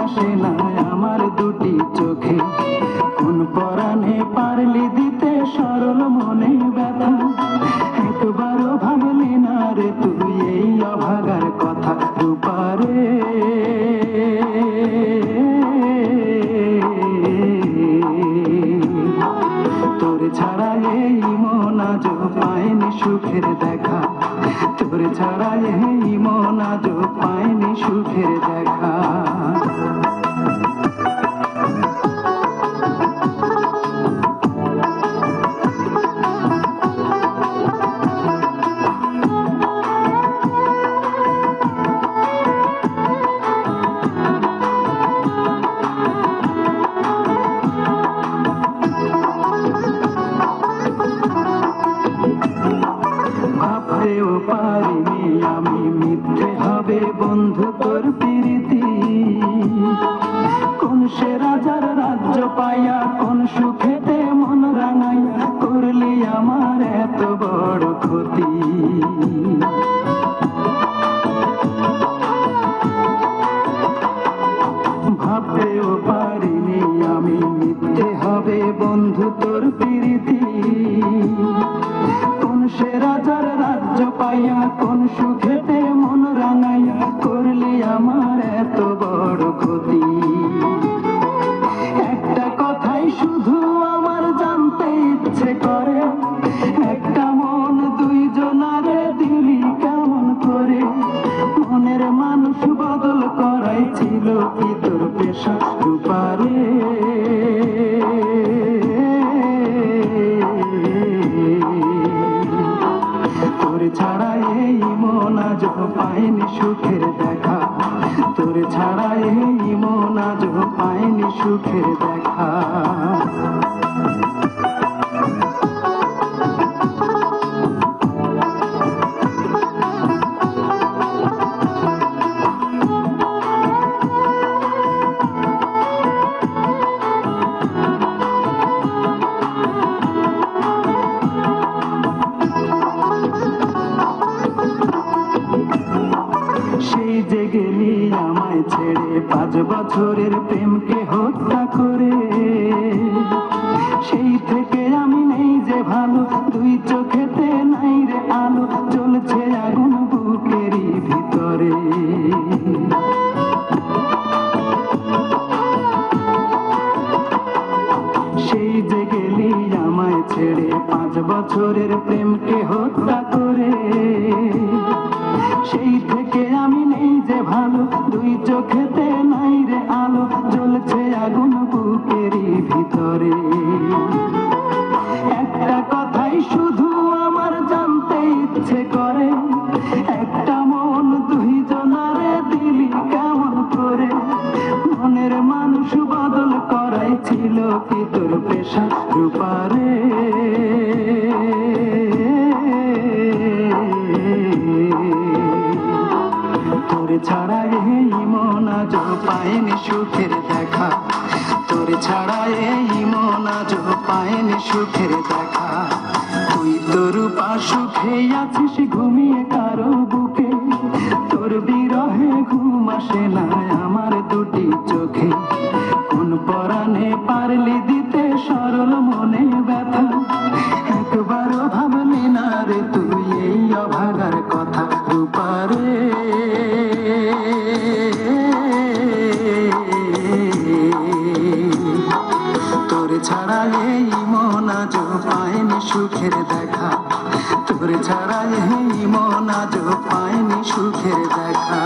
আসে না আমার দুটি চোখে। কোন পরাণে পারলি দিতে সরল মনে ব্যথা, একবারও ভাবলি না রে তুই এই অভাগার কথা। রূপারে তোর ছাড়া এই মন আজও পায়নি সুখের দেখা, তোর ছাড়া এই মন আজও পায়নি সুখের দেখা। ভাবতেও পারিনি আমি মিথ্যে হবে বন্ধু তোর প্রীতি। কোন সে রাজার রাজ্য পাইয়া কোন সুখেতে মন রাঙাইয়া করলি আমার এত বড় ক্ষতি। ভাবতেও পারিনি আমি মিথ্যে হবে বন্ধু তোর প্রীতি। কোন সে রাজার রাজ্য পাইয়া কোন সুখেতে মন রাঙাইয়া করলি আমার এত বড় ক্ষতি। একটা কথাই শুধু আমার জানতে ইচ্ছে করে, একটা মন দুইজনারে দিলি কেমন করে? মনের মানুষ বদল করাই ছিল কি তোর পেশা? রূপারে তোর ছাড়া এই মন আজও পায়নি সুখের দেখা, তোর ছাড়া এই মন আজও পায়নি সুখের দেখা। সেই যে গেলি আমায় ছেড়ে 5 বছরের প্রেমকে হত্যা করে, সেই থেকে আমি নেই যে ভালো, দুই চোখেতে নাই রে আলো, জ্বলছে আগুন বুকেরই ভিতরে। সেই যে গেলি আমায় ছেড়ে 5 বছরের প্রেমকে হত্যা করে, সেই থেকে আমি নেই যে ভালো, দুই চোখেতে নাই রে আলো, জ্বলছে আগুন বুকেরই ভিতরে। একটা কথাই শুধু আমার জানতে ইচ্ছে করে, একটা মন দুইজনারে দিলি কেমন করে? মনের মানুষ বদল করাই ছিল কি তোর পেশা? রূপারে তোর ছাড়া এই মন আজও পায়নি সুখের দেখা, তোর ছাড়া এই মন আজও পায়নি সুখের দেখা। তুই তোর রূপা সুখে আছিস ঘুমিয়ে কারো বুকে, তোর বিরহে ঘুম আসে না আমার দুটি চোখে। কোন পরাণে পারলি দিতে সরল মনে ব্যথা, একবারও ভাবলি না রে তুই এই অভাগার কথা। রূপারে তোর ছাড়া এই মন আজও পায়নি সুখের দেখা, তোর ছাড়া এই মন আজও পায়নি সুখের দেখা।